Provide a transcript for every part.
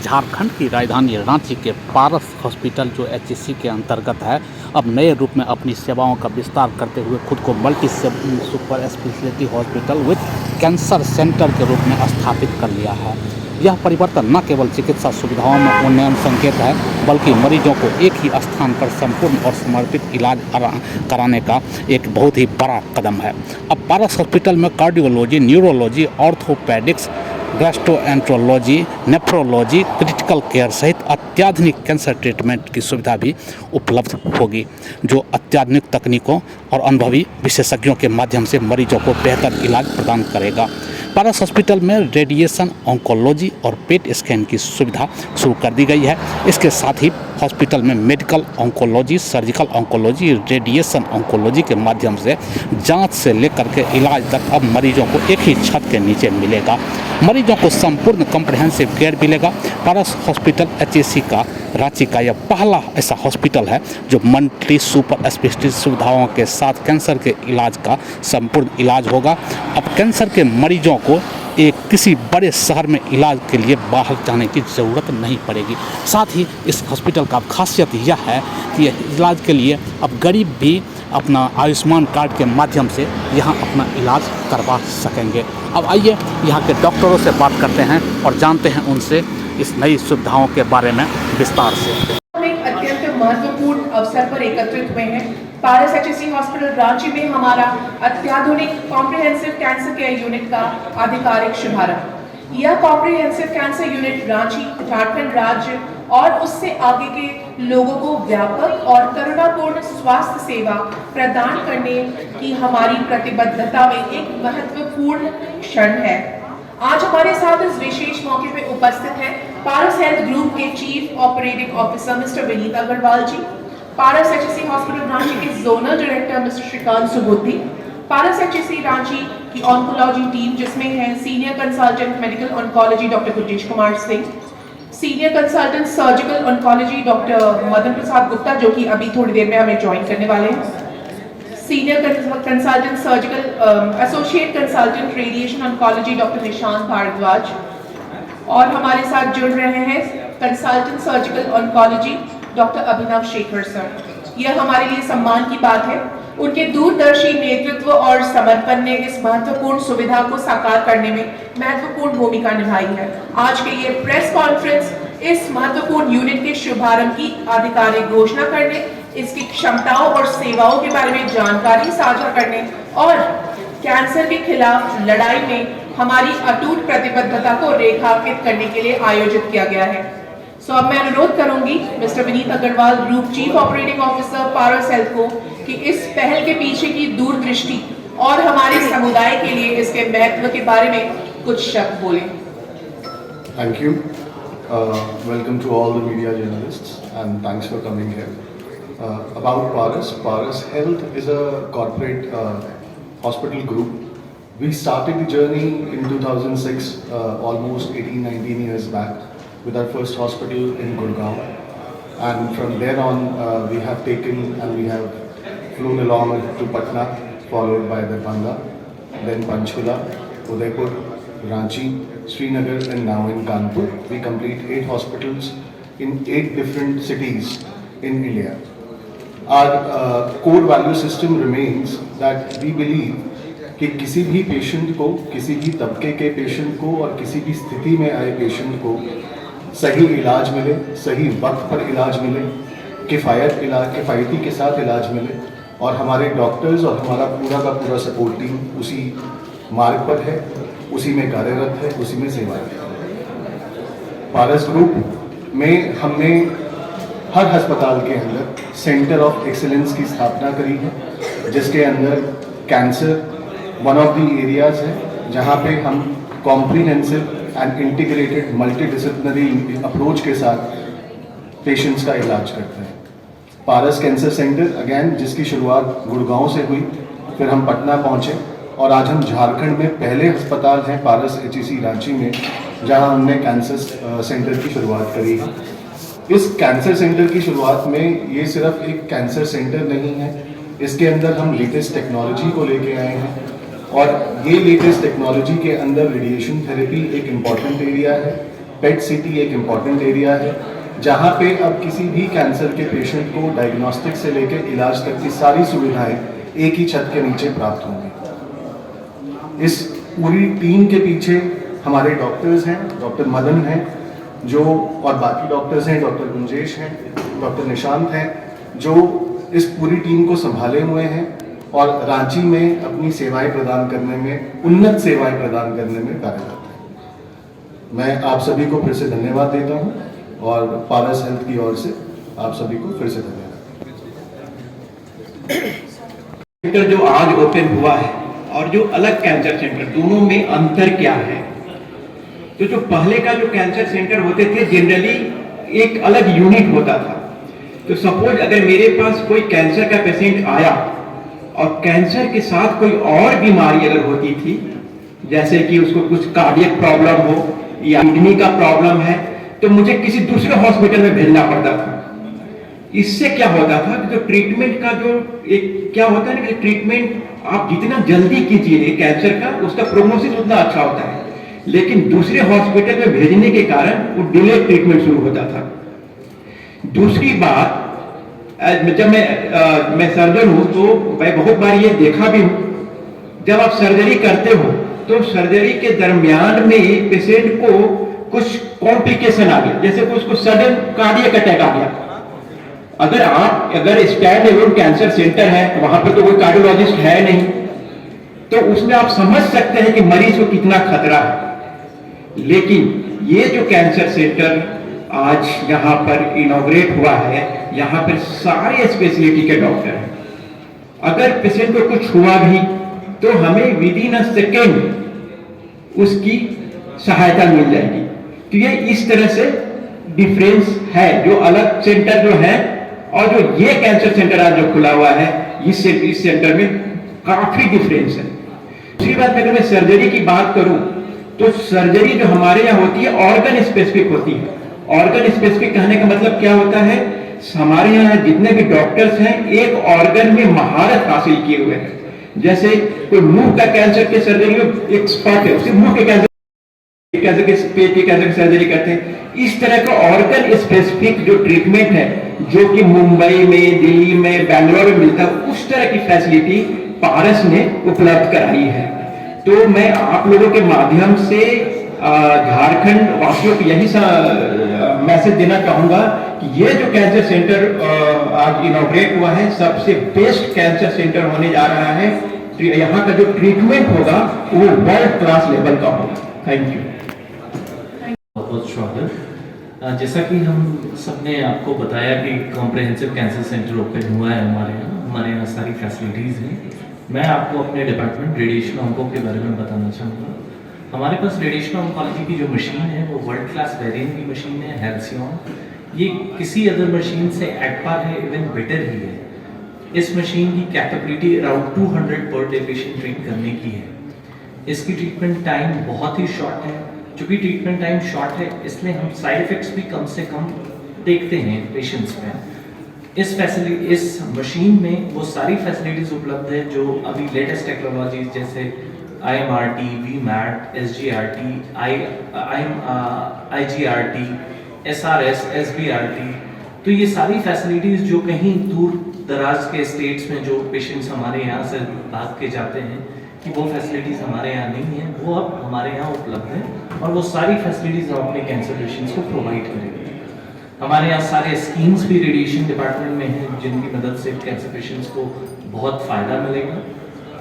झारखंड की राजधानी रांची के पारस हॉस्पिटल जो एचईसी के अंतर्गत है, अब नए रूप में अपनी सेवाओं का विस्तार करते हुए खुद को multi super speciality hospital with cancer centre के रूप में स्थापित कर लिया है। यह परिवर्तन न केवल चिकित्सा सुविधाओं में उन्नयन संकेत है, बल्कि मरीजों को एक ही स्थान पर संपूर्ण और समर्पित इलाज कराने का एक बहुत ही बड़ा कदम है। अब पारस हॉस्पिटल में cardiology, neurology, orthopaedics, gastroenterology, nephrology, critical care सहित अत्याधुनिक कैंसर ट्रीटमेंट की सुविधा भी उपलब्ध होगी, जो अत्याधुनिक तकनीकों और अनुभवी विशेषज्ञों के माध्यम से मरीजों को बेहतर इलाज प्रदान करेगा। पारस हॉस्पिटल में रेडिएशन ऑन्कोलॉजी और पेट स्कैन की सुविधा शुरू कर दी गई है। इसके साथ ही हॉस्पिटल में medical oncology, surgical oncology, radiation oncology के माध्यम से जांच से लेकर के इलाज तक अब मरीजों को एक ही छत के नीचे मिलेगा। मरीजों को संपूर्ण कॉम्प्रिहेंसिव केयर मिलेगा। पारस हॉस्पिटल एचईसी का रांची का यह पहला ऐसा हॉस्पिटल है जो मल्टी सुपर स्पेशलिटी सुविधाओं के साथ कैंसर के इलाज का संपूर्ण इलाज होगा। अब कैंसर के मरीजों को किसी बड़े शहर में इलाज के लिए बाहर जाने की ज़रूरत नहीं पड़ेगी। साथ ही इस हॉस्पिटल का खासियत यह है कि इलाज के लिए अब गरीब भी अपना आयुष्मान कार्ड के माध्यम से यहाँ अपना इलाज करवा सकेंगे। अब आइए यहाँ के डॉक्टरों से बात करते हैं और जानते हैं उनसे इस नई सुविधाओं के बारे में विस्तार से। हम एक अत्यंत महत्वपूर्ण अवसर पर एकत्रित हुए हैं। पारस एचईसी हॉस्पिटल रांची में हमारा अत्याधुनिक कॉम्प्रिहेंसिव कैंसर केयर यूनिट का आधिकारिक शुभारंभ। यह comprehensive cancer unit Ranchi, Jharkhand राज्य और उससे आगे के लोगों को व्यापक और करुणापूर्ण स्वास्थ्य सेवा प्रदान करने की हमारी प्रतिबद्धता में एक महत्वपूर्ण क्षण है। आज हमारे साथ इस विशेष मौके पे उपस्थित हैं पारस हेल्थ ग्रुप के chief operating officer mister Vineet Agarwal ji, Paras HEC hospital Ranchi के zonal director mister Shrikant Subuddhi, Paras HEC Ranchi की ऑन्कोलॉजी टीम जिसमें है senior consultant medical oncology doctor Gurjesh Kumar Singh, senior consultant surgical oncology doctor Madan Prasad Gupta जो कि अभी थोड़ी देर में हमें ज्वाइन करने वाले हैं, senior consultant surgical associate consultant radiation oncology doctor Nishant Bhardwaj, और हमारे साथ जुड़ रहे हैं consultant surgical oncology doctor Abhinav Shekhar sir. यह हमारे लिए सम्मान की बात है। उनके दूरदर्शी नेतृत्व और समर्पण ने इस महत्वपूर्ण सुविधा को साकार करने में महत्वपूर्ण भूमिका निभाई है। आज के ये प्रेस कॉन्फ्रेंस इस महत्वपूर्ण यूनिट के शुभारंभ की आधिकारिक घोषणा करने, इसकी क्षमताओं और सेवाओं के बारे में जानकारी साझा करने और कैंसर के खिलाफ लड़ाई में हमारी अटूट प्रतिबद्धता को रेखांकित करने के लिए आयोजित किया गया है। अब मैं अनुरोध करूंगी mister Vineet Agarwal, group chief operating officer Paras health को, कि इस पहल के पीछे की दूरदृष्टि और हमारे समुदाय के लिए इसके महत्व के बारे में कुछ शब्द बोलें। Thank you. Welcome to all the media journalists and thanks for coming here. About Paras Health is a corporate hospital group. We started the journey in 2006, almost 18-19 years back, with our first hospital in Gurgaon, and from there on we have taken and we have flown along to Patna, followed by Darbhanga, then Panchkula, Udaipur, Ranchi, Srinagar, and now in Kanpur. We complete 8 hospitals in 8 different cities in India. Our core value system remains that we believe कि किसी भी patient को, किसी भी तबके के patient को और किसी भी स्थिति में आए पेशेंट को सही इलाज मिले, सही वक्त पर इलाज मिले, किफ़ायती के साथ इलाज मिले, और हमारे डॉक्टर्स और हमारा पूरा का पूरा सपोर्ट टीम उसी मार्ग पर है, उसी में कार्यरत है, उसी में सेवाएं है। पारस ग्रुप में हमने हर अस्पताल के अंदर सेंटर ऑफ एक्सीलेंस की स्थापना करी है, जिसके अंदर cancer one of the areas है जहाँ पे हम comprehensive and integrated multidisciplinary approach के साथ पेशेंट्स का इलाज करते हैं। पारस कैंसर सेंटर अगेन जिसकी शुरुआत गुड़गांव से हुई, फिर हम पटना पहुँचे और आज हम झारखंड में पहले अस्पताल हैं पारस एचईसी रांची में जहां हमने कैंसर सेंटर की शुरुआत करी है। इस कैंसर सेंटर की शुरुआत में ये सिर्फ एक कैंसर सेंटर नहीं है, इसके अंदर हम लेटेस्ट टेक्नोलॉजी को लेके आए हैं और ये लेटेस्ट टेक्नोलॉजी के अंदर रेडिएशन थेरेपी एक इम्पॉर्टेंट एरिया है। पेट सिटी एक इम्पॉर्टेंट एरिया है जहाँ पे अब किसी भी कैंसर के पेशेंट को डायग्नोस्टिक से लेकर इलाज तक की सारी सुविधाएं एक ही छत के नीचे प्राप्त होंगी। इस पूरी टीम के पीछे हमारे डॉक्टर्स हैं, डॉक्टर मदन हैं जो, और बाकी डॉक्टर्स हैं, डॉक्टर गुंजेश हैं, डॉक्टर निशांत हैं, जो इस पूरी टीम को संभाले हुए हैं और रांची में अपनी सेवाएं प्रदान करने में, उन्नत सेवाएं प्रदान करने में कार्यरत हैं। मैं आप सभी को फिर से धन्यवाद देता हूं और पारस हेल्थ की ओर से आप सभी को फिर से धन्यवाद। सेंटर जो आज ओपन हुआ है और जो अलग कैंसर सेंटर, दोनों में अंतर क्या है? तो जो पहले का जो कैंसर सेंटर होते थे जनरली एक अलग यूनिट होता था। तो सपोज अगर मेरे पास कोई कैंसर का पेशेंट आया और कैंसर के साथ कोई और बीमारी अगर होती थी, जैसे कि उसको कुछ कार्डियक प्रॉब्लम हो या किडनी का प्रॉब्लम है, तो मुझे किसी दूसरे हॉस्पिटल में भेजना पड़ता था। इससे क्या होता था कि जो ट्रीटमेंट का जो एक क्या होता है ना कि ट्रीटमेंट आप जितना जल्दी कीजिए कैंसर का, उसका प्रोग्नोसिस उतना अच्छा होता है, लेकिन दूसरे हॉस्पिटल में भेजने के कारण वो डिले ट्रीटमेंट शुरू होता था। दूसरी बात, जब मैं सर्जन हूं तो मैं बहुत बार ये देखा भी हूं, जब आप सर्जरी करते हो तो सर्जरी के दरमियान में पेशेंट को कुछ कॉम्प्लिकेशन आ गया, जैसे कुछ सडन कार्डियक अटैक आ गया। अगर स्टैंड एलोन कैंसर सेंटर है, वहां पर तो कोई कार्डियोलॉजिस्ट है नहीं, तो उसमें आप समझ सकते हैं कि मरीज को कितना खतरा है। लेकिन ये जो कैंसर सेंटर आज यहाँ पर इनॉग्रेट हुआ है, यहाँ पर सारे स्पेशलिटी के डॉक्टर हैं। अगर पेशेंट को कुछ हुआ भी तो हमें विद इन अ सेकेंड उसकी सहायता मिल जाएगी। तो ये इस तरह से डिफरेंस है, जो अलग सेंटर जो है और जो ये कैंसर सेंटर आज जो खुला हुआ है, इस सेंटर में काफी डिफरेंस है। दूसरी बात, अगर मैं सर्जरी की बात करूं तो सर्जरी जो हमारे यहाँ होती है ऑर्गन स्पेसिफिक होती है। ऑर्गन स्पेसिफिक कहने का मतलब क्या होता है, हमारे यहाँ जितने भी डॉक्टर्स हैं एक ऑर्गन में महारत हासिल किए हुए हैं। जैसे कोई मुंह का कैंसर के सर्जरी में एक्सपर्ट है, सिर्फ मुंह के कैंसर के पेट के कैंसर की सर्जरी करते हैं। इस तरह का ऑर्गन स्पेसिफिक जो ट्रीटमेंट है, जो कि मुंबई में, दिल्ली में, बैंगलोर में मिलता है, उस तरह की फैसिलिटी पारस ने उपलब्ध कराई है। तो मैं आप लोगों के माध्यम से झारखंड वासियों को यही मैसेज देना चाहूंगा कि ये जो कैंसर सेंटर आज इनॉग्रेट हुआ है, सबसे बेस्ट कैंसर सेंटर होने जा रहा है। यहाँ का जो ट्रीटमेंट होगा वो वर्ल्ड क्लास लेवल का होगा। Thank you. बहुत स्वागत। जैसा कि हम सबने आपको बताया कि कॉम्प्रिहेंसिव कैंसर सेंटर ओपन हुआ है हमारे यहाँ सारी फैसिलिटीज़ हैं। मैं आपको अपने डिपार्टमेंट रेडिएशन ऑन्को के बारे में बताना चाहूँगा। हमारे पास रेडिएशन ऑन्कोलॉजी की जो मशीन है वो वर्ल्ड क्लास वेरिएंट की मशीन है, हेल्सियन। ये किसी अदर मशीन से एट पार है, इवन बेटर ही है। इस मशीन की capability around 200 per day patient treat करने की है। इसकी ट्रीटमेंट टाइम बहुत ही शॉर्ट है। चूँकि ट्रीटमेंट टाइम शॉर्ट है, इसलिए हम साइड इफ़ेक्ट्स भी कम से कम देखते हैं पेशेंट्स में। इस मशीन में वो सारी फैसिलिटीज़ उपलब्ध है जो अभी लेटेस्ट टेक्नोलॉजीज जैसे IMRT, VMAT, SGRT, IGRT, SRS, SBRT, तो ये सारी फैसिलिटीज़ जो कहीं दूर दराज के स्टेट्स में जो पेशेंट्स हमारे यहाँ से भाग के जाते हैं कि वो फैसिलिटीज़ हमारे यहाँ नहीं है, वो अब हमारे यहाँ उपलब्ध है और वो सारी फैसिलिटीज़ हम अपने कैंसर पेशेंट्स को प्रोवाइड करेंगे। हमारे यहाँ सारे स्कीम्स भी रेडिएशन डिपार्टमेंट में हैं जिनकी मदद से कैंसर पेशेंट्स को बहुत फ़ायदा मिलेगा।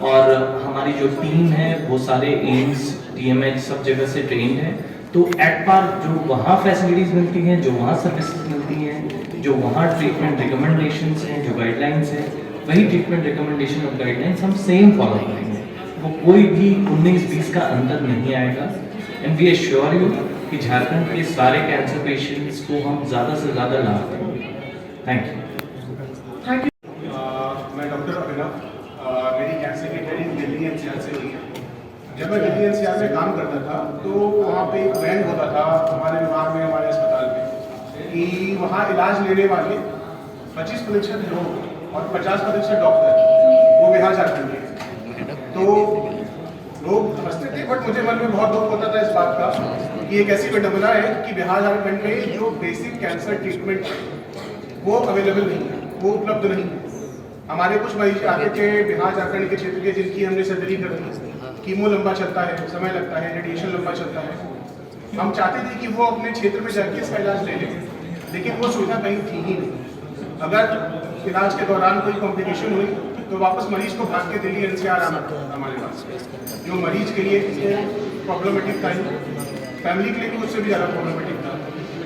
और हमारी जो टीम है वो सारे एम्स, TMH सब जगह से ट्रेंड है। तो एट पार जो वहाँ फैसिलिटीज़ मिलती हैं, जो वहाँ सर्विसेज मिलती हैं, जो वहाँ ट्रीटमेंट रिकमेंडेशंस हैं, जो गाइडलाइंस हैं, वही ट्रीटमेंट रिकमेंडेशन और गाइडलाइंस हम सेम फॉलो करेंगे। वो कोई भी 19-20 का अंतर नहीं आएगा। एंड वी एश्योर यू कि झारखंड के सारे कैंसर पेशेंट्स को हम ज़्यादा से ज़्यादा लाभ देंगे। Thank you. मैं डॉक्टर अभिनव, मेरी कैंसर की ट्रेनिंग दिल्ली NCR से हुई है। जब मैं दिल्ली NCR में काम करता था तो वहाँ पे एक बैंड होता था हमारे विभाग में, हमारे अस्पताल में, कि वहाँ इलाज लेने वाले 25% लोग और 50% डॉक्टर वो बिहार झारखंड के। तो लोग समझते थे, बट मुझे मन में बहुत दुख होता था इस बात का कि एक ऐसी विडंबना है कि बिहार झारखंड में जो बेसिक कैंसर ट्रीटमेंट है वो अवेलेबल नहीं है, वो उपलब्ध नहीं है। हमारे कुछ मरीज आते थे बिहार झारखंड के क्षेत्र के जिनकी हमने सर्जरी कर दी, कीमो लंबा चलता है, समय लगता है, रेडिएशन लंबा चलता है। हम चाहते थे कि वो अपने क्षेत्र में जाके इसका इलाज ले लें, लेकिन वो सुविधा कहीं थी ही नहीं। अगर इलाज के दौरान कोई कॉम्प्लिकेशन हुई तो वापस मरीज को भाग के दिल्ली एनसीआर आना पड़ता हमारे पास, जो मरीज के लिए प्रॉब्लमेटिक था ही, फैमिली के लिए भी उससे भी ज़्यादा प्रॉब्लमेटिक था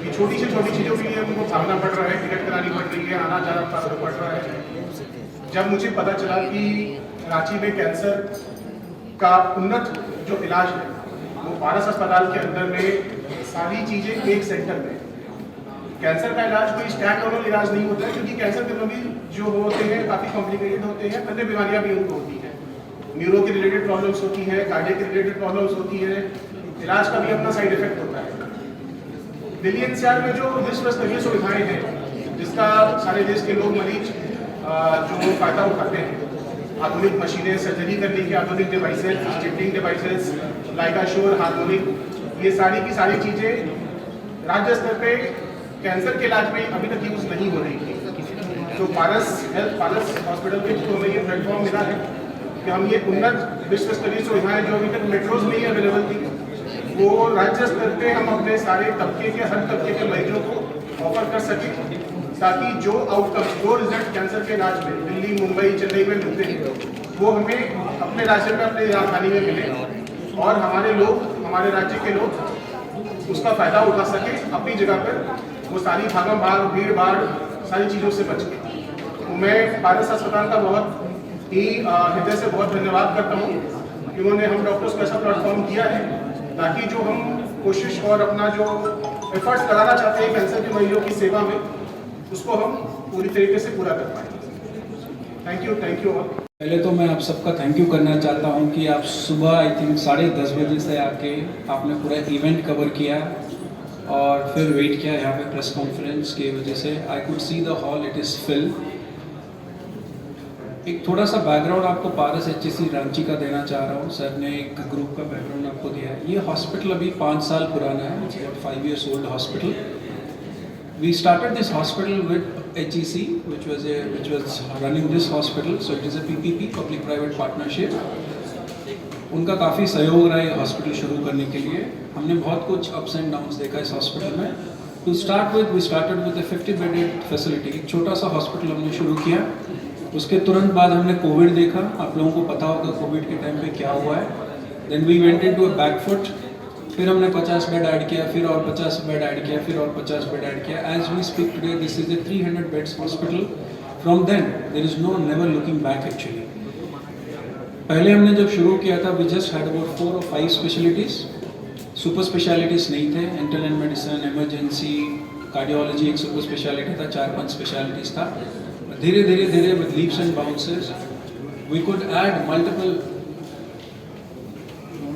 कि छोटी से छोटी चीज़ों के लिए हमको भागना पड़ रहा है, टिकट करानी पड़ रही है, आना जाना पड़ रहा है। जब मुझे पता चला कि रांची में कैंसर का उन्नत जो इलाज है वो पारस अस्पताल के अंदर में सारी चीज़ें एक सेंटर में, कैंसर का इलाज कोई स्टैंड अलोन इलाज नहीं होता है, क्योंकि कैंसर के मरीज जो होते हैं काफ़ी कॉम्प्लिकेटेड होते हैं, अन्य बीमारियां भी उनको होती हैं, न्यूरो के रिलेटेड प्रॉब्लम्स होती है, कार्डियक के रिलेटेड प्रॉब्लम्स होती है, इलाज का भी अपना साइड इफेक्ट होता है। दिल्ली एनसीआर में जो विश्व स्तरीय सुविधाएं हैं जिसका सारे देश के लोग मरीज जो फायदा उठाते हैं, आधुनिक मशीनें, सर्जरी करने की आधुनिक डिवाइसेस, स्टिचिंग डिवाइसेस, लाइगाश्योर, हार्मोनिक, ये सारी की सारी चीज़ें राज्य स्तर पे कैंसर के इलाज में अभी तक यूज़ नहीं हो रही थी। तो पारस हॉस्पिटल के थ्रू हमें ये प्लेटफॉर्म मिला है कि हम ये उन्नत विश्व स्तरीय सुविधाएं जो अभी तक मेट्रोज में ही अवेलेबल थी, वो राज्य स्तर पे हम अपने सारे तबके के, हर तबके के मरीजों को ऑफर कर सकें, ताकि जो आउटकम, जो रिजल्ट कैंसर के इलाज में दिल्ली, मुंबई, चेन्नई में मिलते हैं वो हमें अपने राज्य में, अपने राजधानी में मिले और हमारे लोग, हमारे राज्य के लोग उसका फ़ायदा उठा सकें अपनी जगह पर, वो सारी भागम भाग, भीड़ भाड़, सारी चीज़ों से बच के। तो मैं पारस अस्पताल का बहुत ही हृदय से बहुत धन्यवाद करता हूँ कि उन्होंने हम डॉक्टर्स को ऐसा प्लेटफॉर्म किया है ताकि जो हम कोशिश और अपना जो एफर्ट्स लगाना चाहते हैं कैंसर के मरीजों की सेवा में, उसको हम पूरी तरीके से पूरा कर पाएँ। Thank you all. पहले तो मैं आप सबका थैंक यू करना चाहता हूं कि आप सुबह आई थिंक 10:30 बजे से आके आपने पूरा इवेंट कवर किया और फिर वेट किया यहाँ पे प्रेस कॉन्फ्रेंस की वजह से। I could see the hall, it is fill. एक थोड़ा सा बैकग्राउंड आपको पारस HSC रांची का देना चाह रहा हूँ। सर ने एक ग्रुप का बैकग्राउंड आपको दिया है। ये हॉस्पिटल अभी 5 साल पुराना है, it's about 5 years old hospital. We started this hospital with HEC, which was running this hospital. So it is a PPP, public-private partnership. उनका काफ़ी सहयोग रहा है हॉस्पिटल शुरू करने के लिए। हमने बहुत कुछ अप्स एंड डाउन्स देखा इस हॉस्पिटल में। To start with, we started with a 50-bedded facility. एक छोटा सा हॉस्पिटल हमने शुरू किया। उसके तुरंत बाद हमने कोविड देखा। आप लोगों को पता होगा कोविड के टाइम पे क्या हुआ है। Then we went into a backfoot. फिर हमने 50 बेड ऐड किया, फिर और 50 बेड ऐड किया, फिर और 50 बेड ऐड किया। As we speak today this is a 300 beds hospital. From then there is no never looking back actually. पहले हमने जब शुरू किया था we just had about 4 or 5 specialities. Super specialities नहीं थे। इंटरनल मेडिसिन, इमरजेंसी, कार्डियोलॉजी एक सुपर स्पेशलिटी था, 4-5 स्पेशलिटीज़ था। धीरे धीरे धीरे with leaps and bounces we could add multiple.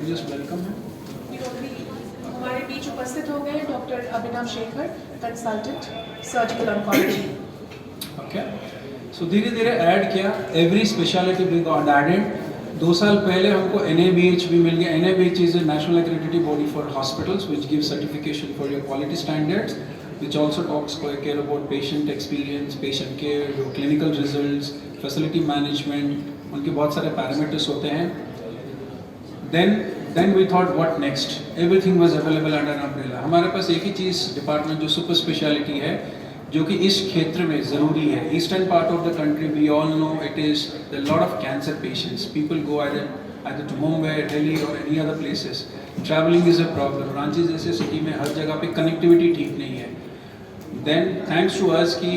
Just welcome है। हमारे बीच उपस्थित हो गए doctor Abhinav Shekhar, consultant surgical oncology. Okay, so धीरे धीरे ऐड किया। Every speciality we got added. 2 साल पहले हमको NABH भी मिल गया। NABH is a national accredited body for hospitals which gives certification for your quality standards, which also talks care about patient experience, patient care, clinical results, facility management, उनके बहुत सारे parameters होते हैं। Then we thought what next? Everything was available under an umbrella. हमारे पास एक ही चीज़ डिपार्टमेंट जो सुपर स्पेशलिटी है जो कि इस क्षेत्र में ज़रूरी है। Eastern part of the country we all know it is the lot of cancer patients. People go either to Mumbai, Delhi or any other places. Traveling is a problem. Ranchi जैसे city में हर जगह पे कनेक्टिविटी ठीक नहीं है। Then thanks to us कि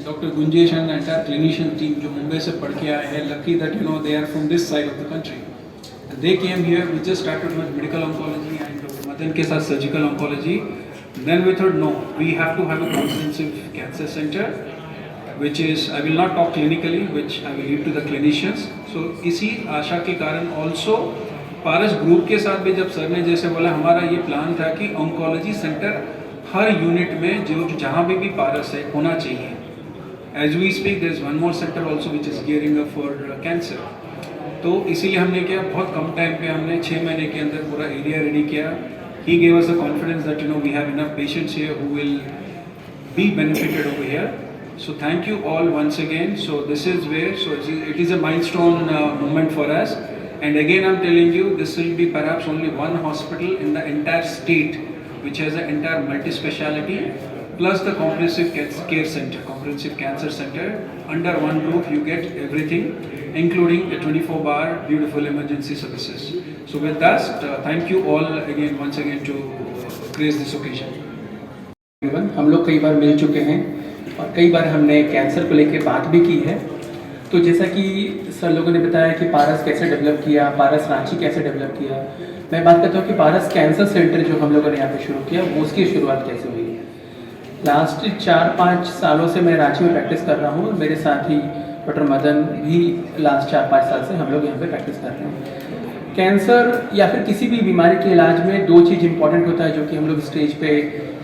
doctor Gunjesh and entire clinician team जो मुंबई से पढ़ के आए हैं, lucky that they are from this side of the country. They came here. We just started with medical oncology and Dr. Madan के साथ surgical oncology. Then we thought no, we have to have a comprehensive cancer center, which is I will not talk clinically, which I will leave to the clinicians. So इसी आशा के कारण also पारस group के साथ भी जब sir ने जैसे बोला हमारा ये प्लान था कि ऑन्कोलॉजी सेंटर हर यूनिट में जो जहाँ भी पारस है होना चाहिए। As we speak, there is one more center also which is gearing up for cancer. तो इसीलिए हमने क्या बहुत कम टाइम पे हमने 6 महीने के अंदर पूरा एरिया रेडी किया। he gave us the confidence that we have enough patients here who will be benefited over here. So thank you all once again. So this is where, it is a milestone moment for us. And again I'm telling you, this will be perhaps only one hospital in the entire state which has an entire multi-speciality plus the comprehensive care center, comprehensive cancer center. Under one roof you get everything, including the 24-hour beautiful emergency services. So with that, thank you all again once again to grace this occasion. हम लोग कई बार मिल चुके हैं और कई बार हमने cancer को लेकर बात भी की है। तो जैसा कि सर लोगों ने बताया कि पारस कैसे डेवलप किया, पारस रांची कैसे डेवलप किया, मैं बात करता हूँ कि पारस कैंसर सेंटर जो हम लोगों ने यहाँ पे शुरू किया वो उसकी शुरुआत कैसे हुई है। लास्ट 4-5 सालों से मैं रांची में प्रैक्टिस कर रहा हूँ और मेरे साथ ही डॉक्टर मदन भी लास्ट 4-5 साल से हम लोग यहाँ पे प्रैक्टिस कर रहे हैं। कैंसर या फिर किसी भी बीमारी के इलाज में 2 चीज़ इंपॉर्टेंट होता है, जो कि हम लोग स्टेज पे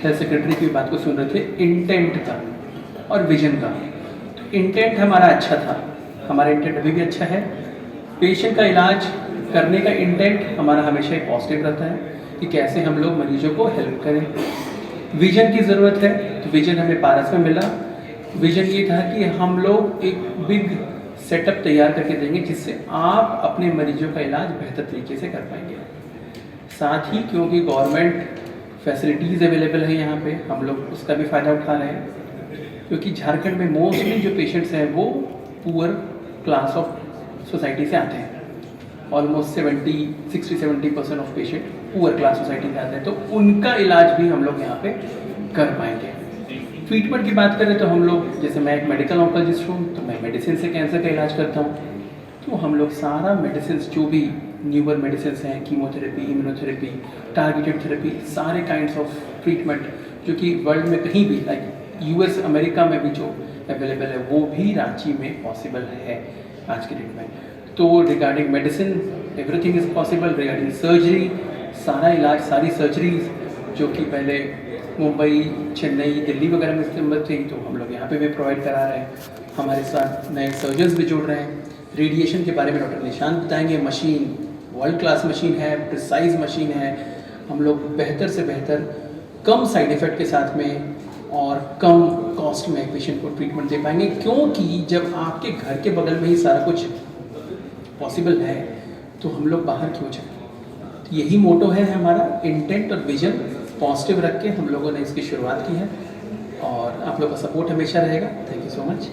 हेल्थ सेक्रेटरी की बात को सुन रहे थे, इंटेंट का और विजन का। इंटेंट हमारा अच्छा था, हमारा इंटेंट अभी भी अच्छा है। पेशेंट का इलाज करने का इंटेंट हमारा हमेशा एक पॉजिटिव रहता है कि कैसे हम लोग मरीजों को हेल्प करें। विजन की ज़रूरत है, तो विजन हमें पारस में मिला। विजन ये था कि हम लोग एक बिग सेटअप तैयार करके देंगे जिससे आप अपने मरीजों का इलाज बेहतर तरीके से कर पाएंगे। साथ ही क्योंकि गवर्नमेंट फैसिलिटीज़ अवेलेबल है यहाँ पे, हम लोग उसका भी फ़ायदा उठा रहे हैं, क्योंकि झारखंड में मोस्टली जो पेशेंट्स हैं वो पुअर क्लास ऑफ सोसाइटी से आते हैं। Almost 60-70% of patient poor class society से आते हैं, तो उनका इलाज भी हम लोग यहाँ पे कर पाएंगे। ट्रीटमेंट की बात करें तो हम लोग, जैसे मैं एक मेडिकल ऑन्कोलॉजिस्ट हूँ तो मैं मेडिसिन से कैंसर का इलाज करता हूँ। तो हम लोग सारा मेडिसिन जो भी न्यूअर मेडिसिन हैं, कीमोथेरेपी, इम्यूनोथेरेपी, टारगेटेड थेरेपी, सारे काइंड्स ऑफ ट्रीटमेंट जो कि वर्ल्ड में कहीं भी लाइक यूएस अमेरिका में भी जो अवेलेबल है वो भी रांची में पॉसिबल है आज के डेट में। तो regarding medicine everything is possible. Regarding surgery, सारा इलाज, सारी सर्जरीज जो कि पहले मुंबई, चेन्नई, दिल्ली वगैरह में इस्तेमाल थी, तो हम लोग यहाँ पे भी प्रोवाइड करा रहे हैं। हमारे साथ नए सर्जन्स भी जुड़ रहे हैं। रेडिएशन के बारे में डॉक्टर निशांत बताएंगे। मशीन वर्ल्ड क्लास मशीन है, प्रिसाइज मशीन है। हम लोग बेहतर से बेहतर कम साइड इफ़ेक्ट के साथ में और कम कॉस्ट में पेशेंट को ट्रीटमेंट दे पाएंगे, क्योंकि जब आपके घर के बगल में ही सारा कुछ पॉसिबल है तो हम लोग बाहर क्यों जाएं। तो यही मोटो है हमारा, इंटेंट और विजन पॉजिटिव रख के हम लोगों ने इसकी शुरुआत की है और आप लोगों का सपोर्ट हमेशा रहेगा। Thank you so much.